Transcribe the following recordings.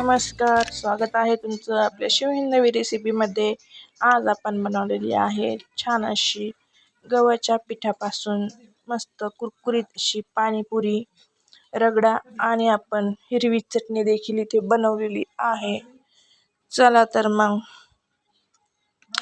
नमस्कार, स्वागत आहे तुमचं आपल्या शिवहिंदवी रेसिपीमध्ये। आज आपण बनवलेली आहे छान अशी गव्हाच्या पिठापासून मस्त कुरकुरीत अशी पाणीपुरी, रगडा आणि आपण हिरवी चटणी देखील इथे बनवलेली आहे। चला तर मग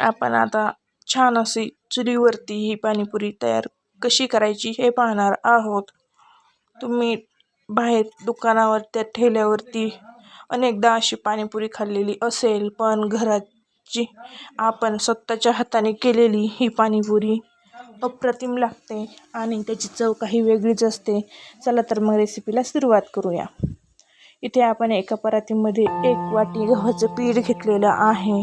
आपण आता छान अशी चुलीवरती ही पाणीपुरी तयार कशी करायची हे पाहणार आहोत। तुम्ही बाहेर दुकानावर त्या ठेल्यावरती अनेकदा अशी पाणीपुरी खाल्लेली असेल, पण घराची आपण स्वतःच्या हाताने केलेली ही पाणीपुरी अप्रतिम लागते आणि त्याची चव काही वेगळीच असते। चला तर मग रेसिपीला सुरुवात करूया। इथे आपण एका परातीमध्ये 1 वाटी गव्हाचं पीठ घेतलेलं आहे।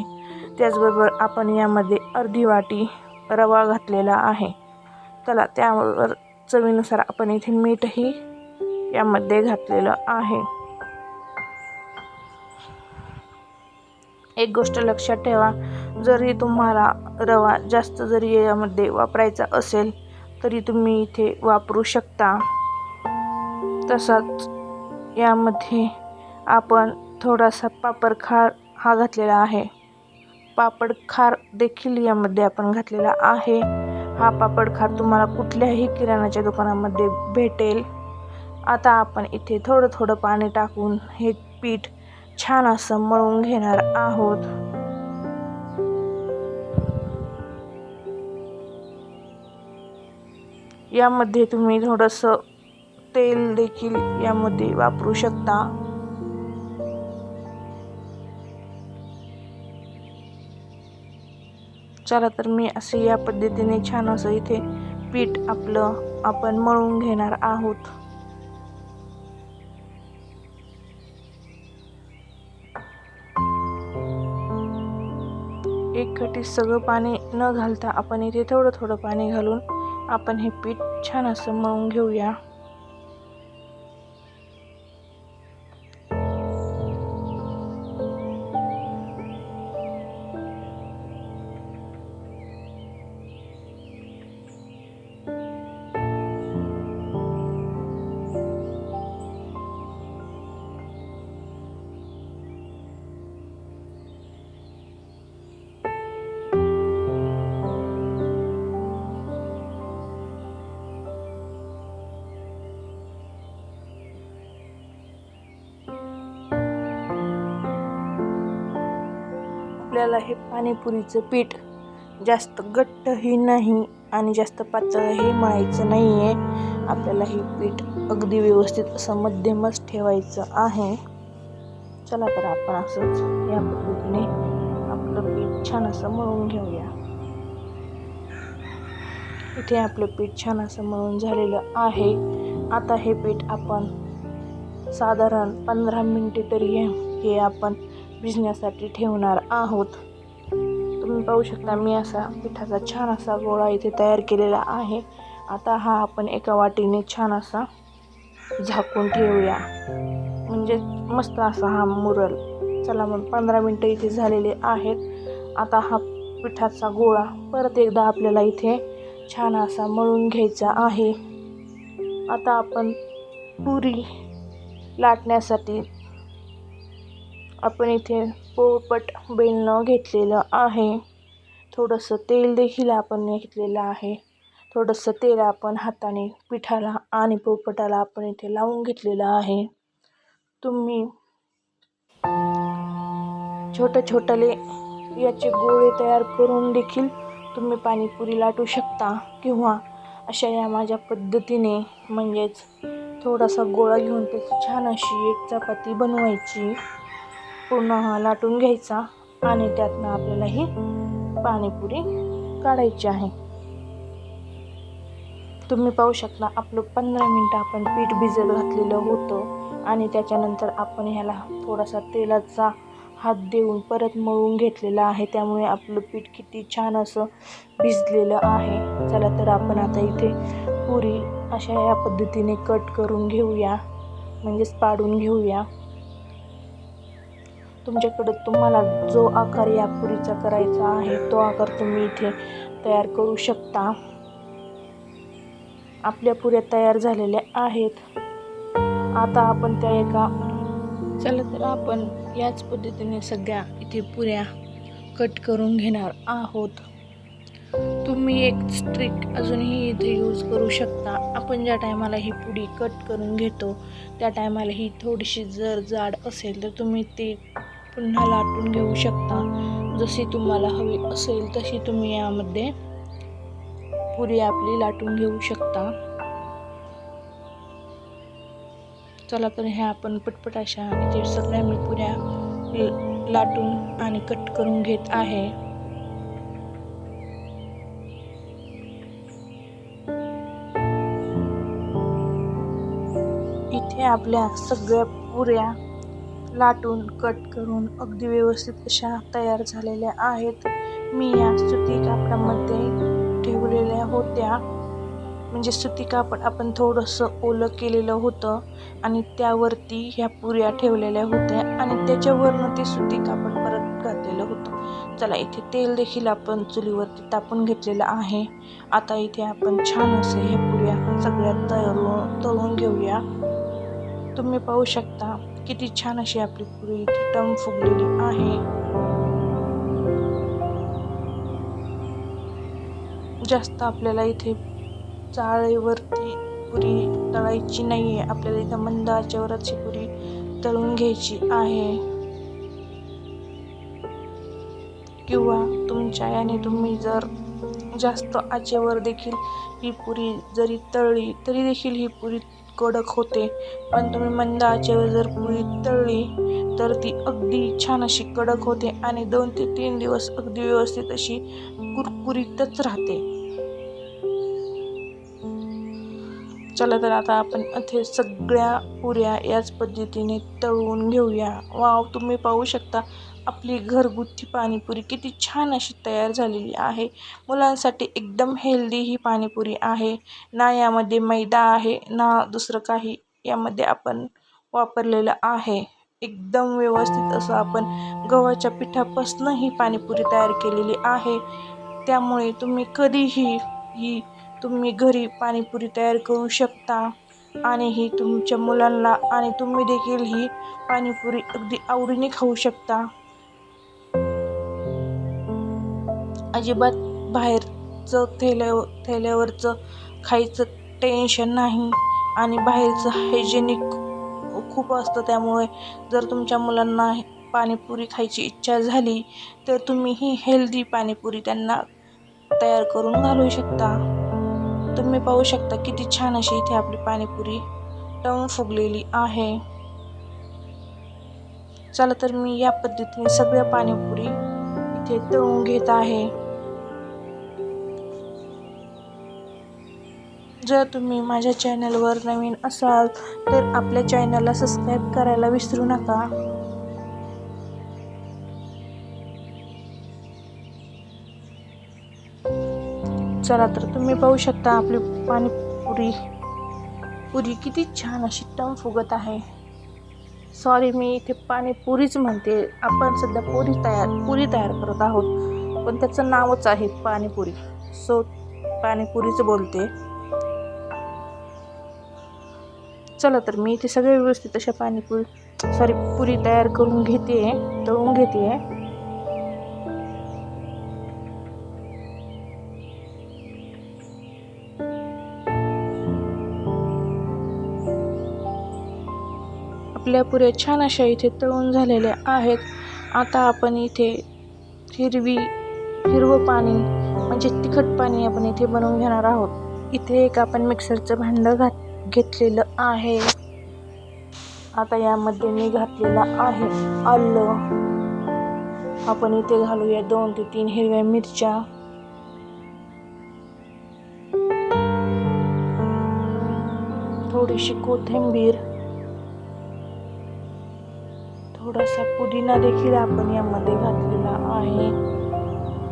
त्याचबरोबर आपण यामध्ये अर्धी वाटी रवा घातलेला आहे। चला त्यावर चवीनुसार आपण इथे मीठही यामध्ये घातलेलं आहे। एक गोष्ट लक्षात ठेवा, जरी तुम्हाला रवा जास्त जरी यामध्ये वापरायचा असेल तरी तुम्ही इथे वापरू शकता। तसाच यामध्ये आपण थोडासा पापड खार हा घातलेला आहे। पापड खार देखील यामध्ये आपण घातलेला आहे। हा पापड खार तुम्हाला कुठल्याही किराणाच्या दुकानामध्ये भेटेल। आता आपण इथे थोडं थोडं पाणी टाकून हे पीठ छान असं मळून घेणार आहोत। यामध्ये तुम्ही थोडंसं तेल देखील यामध्ये वापरू शकता। चला तर मी असे या पद्धतीने छान असं इथे पीठ आपण मळून घेणार आहोत। एकखटी सगळं पाणी न घालता आपण इथे थोडं थोडं पाणी घालून आपण हे पीठ छान असं मळून घेऊया। आपल्याला हे पाणीपुरीचं पीठ जास्त घट्टही नाही आणि जास्त पातळही मळायचं नाहीये। आपल्याला हे पीठ अगदी व्यवस्थित असं मध्यमच ठेवायचं आहे। चला तर आपण असंच या पद्धतीने आपलं पीठ छान असं मळून घेऊया। इथे आपलं पीठ छान असं मळून झालेलं आहे। आता हे पीठ आपण साधारण 15 मिनिटे तरी हे आपण भिजण्यासाठी ठेवणार आहोत। तुम्ही पाहू शकता मी असा पिठाचा छान असा गोळा इथे तयार केलेला आहे। आता हा आपण एका वाटीने छान असा झाकून ठेवूया, म्हणजे मस्त असा हा मुरल। चला मग 15 मिनिटे इथे झालेले आहेत। आता हा पिठाचा गोळा परत एकदा आपल्याला इथे छान असा मळून घ्यायचा आहे। आता आपण पुरी लाटण्यासाठी आपण इथे पोळपट बेलणं घेतलेलं आहे। थोडंसं तेल देखील आपण घेतलेलं आहे। थोडंसं तेल आपण हाताने पिठाला आणि पोळपटाला आपण इथे लावून घेतलेलं आहे। तुम्ही छोटे छोटे याचे गोळे तयार करून देखील तुम्ही पाणीपुरी लाटू शकता, किंवा अशा या माझ्या पद्धतीने म्हणजेच थोडासा गोळा घेऊन त्याची छान अशी एक चपाती बनवायची, पूर्ण हा लाटून घ्यायचा आणि त्यातनं आपल्याला ही पाणीपुरी काढायची आहे। तुम्ही पाहू शकता आपलं 15 मिनिटं आपण पीठ भिजत घातलेलं होतं आणि त्याच्यानंतर आपण ह्याला थोडासा तेलाचा हात देऊन परत मळून घेतलेला आहे। त्यामुळे आपलं पीठ किती छान असं भिजलेलं आहे। चला तर आपण आता इथे पुरी अशा या पद्धतीने कट करून घेऊया, म्हणजेच पाडून घेऊया। तुमच्याकडे तुम्हाला जो आकार या पुरीचा करायचा आहे तो आकार तुम्ही इथे तयार करू शकता। आपल्या पुऱ्या तयार झालेल्या आहेत। आता आपण त्या एका चला तर आपण याच पद्धतीने सगळ्या इथे पुऱ्या कट करून घेणार आहोत. तुम्ही एक ट्रिक अजूनही इथे यूज करू शकता. आपण ज्या टायमाला ही पुडी कट करून घेतो त्या टायमाला ही थोडीशी जर जाड असेल तर तुम्ही ते पुन्हा लाटून घेऊ शकता. जशी तुम्हाला हवी असेल तशी तुम्ही यामध्ये पुरी आपली लाटून घेऊ शकता. चला तर ह्या आपण पटपट अशा इथे सगळ्या मी पुऱ्या लाटून आणि कट करून घेत आहे. इथे आपल्या सगळ्या पुऱ्या लाटून कट करून अगदी व्यवस्थित अशा तयार झालेल्या आहेत. मी या सुती कापडामध्ये ठेवलेल्या होत्या. म्हणजे सुती कापड आपण थोडंसं ओलं केलेलं होतं आणि त्यावरती ह्या पुऱ्या ठेवलेल्या होत्या आणि त्याच्यावरनं ते सुती कापड परत घातलेलं होतं. चला इथे तेल देखील आपण चुलीवरती तापून घेतलेलं आहे. आता इथे आपण छान असे हे पुऱ्या सगळ्या तळून घेऊया. तुम्ही पाहू शकता किती छान अशी आपली पुरी इथे टम फुगलेली आहे. जास्त आपल्याला इथे चाळीवरती पुरी तळायची नाही आहे. आपल्याला इथं मंद आचेवरच ही पुरी तळून घ्यायची आहे. किंवा तुमच्या याने तुम्ही जर जास्त आचेवर देखील ही पुरी जरी तळली तरी देखील ही पुरी कडक होते. पण तुम्ही मंद आचेवर जर पुरी तळली तर ती अगदी छान अशी कडक होते आणि 2 ते 3 दिवस अगदी व्यवस्थित अशी कुरकुरीतच राहते. चला तर आता आपण इथे सगळ्या पुऱ्या याच पद्धतीने तळून घेऊया. वाव, तुम्ही पाहू शकता आपली घरगुती पाणीपुरी किती छान अशी तयार झालेली आहे. मुलांसाठी एकदम हेल्दी ही पाणीपुरी आहे. ना यामध्ये मैदा आहे ना दुसरं काही यामध्ये आपण वापरलेलं आहे. एकदम व्यवस्थित असं आपण गव्हाच्या पिठापासून ही पाणीपुरी तयार केलेली आहे. त्यामुळे तुम्ही कधीही ही तुम्ही घरी पाणीपुरी तयार करू शकता आणि ही तुमच्या मुलांना आणि तुम्ही देखील ही पाणीपुरी अगदी आवडीने खाऊ शकता. अजिबात बाहेरचं थैल्यावरचं खायचं टेन्शन नाही आणि बाहेरचं हायजेनिक खूप असतं. त्यामुळे जर तुमच्या मुलांना पाणीपुरी खायची इच्छा झाली तर तुम्ही ही हेल्दी पाणीपुरी त्यांना तयार करून घालू शकता. तुम्ही पाहू शकता किती छान अशी इथे आपली पाणीपुरी टम फुगलेली आहे. चला तर मी या पद्धतीने सगळ्या पाणीपुरी इथे तळून घेत आहे. जर तुम्ही माझ्या चॅनलवर नवीन असाल तर आपल्या चॅनलला सबस्क्राईब करायला विसरू नका. चला तर तुम्ही पाहू शकता आपली पुरी किती छान अशी टम फुगत आहे. सॉरी, मी इथे पाणीपुरीच म्हणते. आपण सध्या पुरी तयार करत आहोत पण त्याचं नावच आहे पाणीपुरी, सो पाणीपुरीच बोलते. चला तर मी इथे सगळे व्यवस्थित अशा पुरी तयार करून तळून घेते. आपल्या पुऱ्या छान अशा इथे तळून झालेल्या आहेत. आता आपण इथे हिरवं पाणी म्हणजे तिखट पाणी आपण इथे बनवून घेणार आहोत. इथे एक आपण मिक्सरचं भांडं घेतलेलं आहे. आता यामध्ये मी घातलेलं आहे आलं. आपण इथे घालूया 2 ते 3 हिरव्या मिरच्या, थोडीशी कोथिंबीर, थोडासा पुदिना देखील आपण यामध्ये घातलेला आहे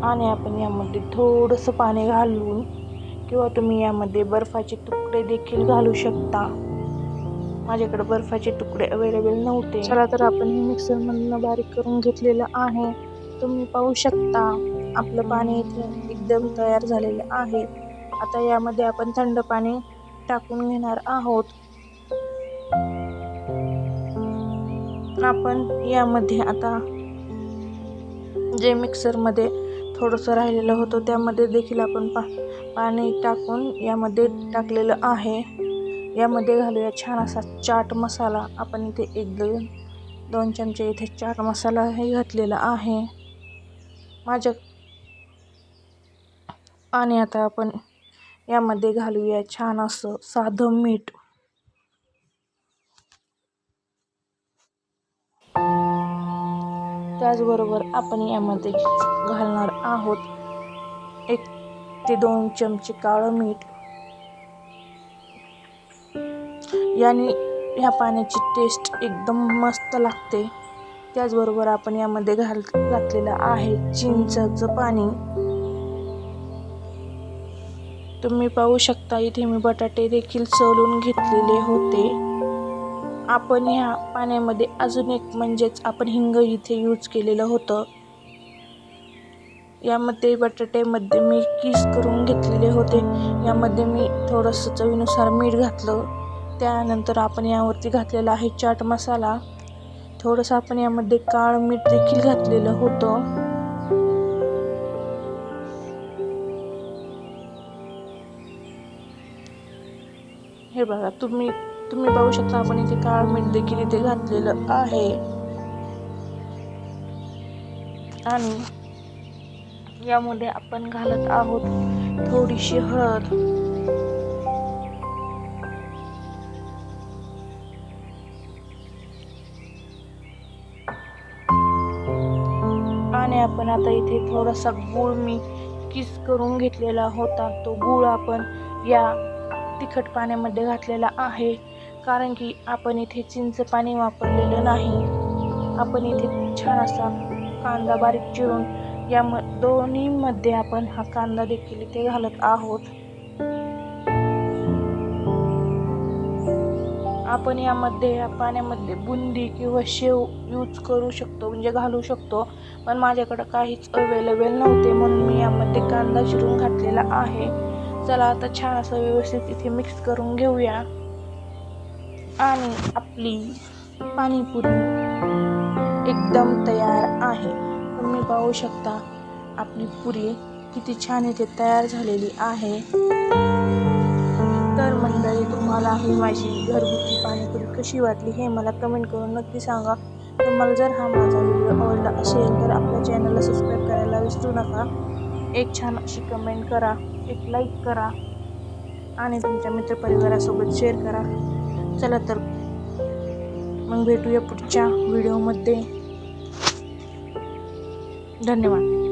आणि आपण यामध्ये थोडंसं पाणी घालून किंवा तुम्ही यामध्ये बर्फाचे तुकडे देखील घालू शकता. माझ्याकडे बर्फाचे तुकडे अवेलेबल नव्हते. चला तर आपण हे मिक्सरमधून बारीक करून घेतलेलं आहे. तुम्ही पाहू शकता आपलं पाणी इथे एकदम तयार झालेलं आहे. आता यामध्ये आपण थंड पाणी टाकून घेणार आहोत. आपण यामध्ये आता जे मिक्सरमध्ये थोडंसं राहिलेलं होतं त्यामध्ये देखील आपण पाणी टाकून यामध्ये टाकलेलं आहे. यामध्ये घालूया छान असा चाट मसाला. आपण इथे 1-2 चमचे इथे चाट मसालाही घातलेला आहे आणि आता आपण यामध्ये घालूया छान असं साधं मीठ. त्याचबरोबर आपण यामध्ये घालणार आहोत 1 ते 2 चमचे काळं मीठ. याने ह्या पाण्याची टेस्ट एकदम मस्त लागते. त्याचबरोबर आपण यामध्ये घातलेलं आहे चिंचेचं पाणी. तुम्ही पाहू शकता इथे मी बटाटे देखील सोलून घेतलेले होते. आपण ह्या पाण्यामध्ये अजून एक म्हणजेच आपण हिंग इथे यूज केलेलं होतं. यामध्ये बटाट्यामध्ये मी किस करून घेतलेले होते. यामध्ये मी थोडंसं चवीनुसार मीठ घातलं. त्यानंतर आपण यावरती घातलेला आहे चाट मसाला. थोडंसं आपण यामध्ये काळं मीठ देखील घातलेलं होतं. हे बघा तुम्ही पाहू शकता आपण इथे काळं मीठ देखील इथे घातलेलं आहे. आणि यामध्ये आपण घालत आहोत थोडीशी हळद. आणि आपण आता इथे थोडासा गूळ मी किस करून घेतलेला होता. तो गूळ आपण या तिखट पाण्यामध्ये घातलेला आहे. कारण की आपण इथे चिंच पाणी वापरलेलं नाही. आपण इथे छान असा कांदा बारीक चिरून या दोन्हीमध्ये आपण हा कांदा देखील इथे घालत आहोत. आपण यामध्ये या पाण्यामध्ये बुंदी किंवा शेव यूज करू शकतो म्हणजे घालू शकतो. पण माझ्याकडे काहीच अवेलेबल नव्हते म्हणून मी यामध्ये कांदा चिरून घातलेला आहे. चला आता छान असं व्यवस्थित इथे मिक्स करून घेऊया. आणि आपली पाणीपुरी एकदम तयार आहे. तुम्ही पाहू शकता आपली पुरी किती छान इथे तयार झालेली आहे. तर मंडळी तुम्हाला ही माझी घरगुती पाणीपुरी कशी वाटली हे मला कमेंट करून नक्की सांगा. तुम्हाला जर हा माझा व्हिडिओ आवडला असेल तर आपल्या चॅनलला सबस्क्राईब करायला विसरू नका. एक छान अशी कमेंट करा, एक लाईक करा आणि तुमच्या मित्रपरिवारासोबत शेअर करा. चला तर मग भेटूया पुढच्या व्हिडिओमध्ये. धन्यवाद.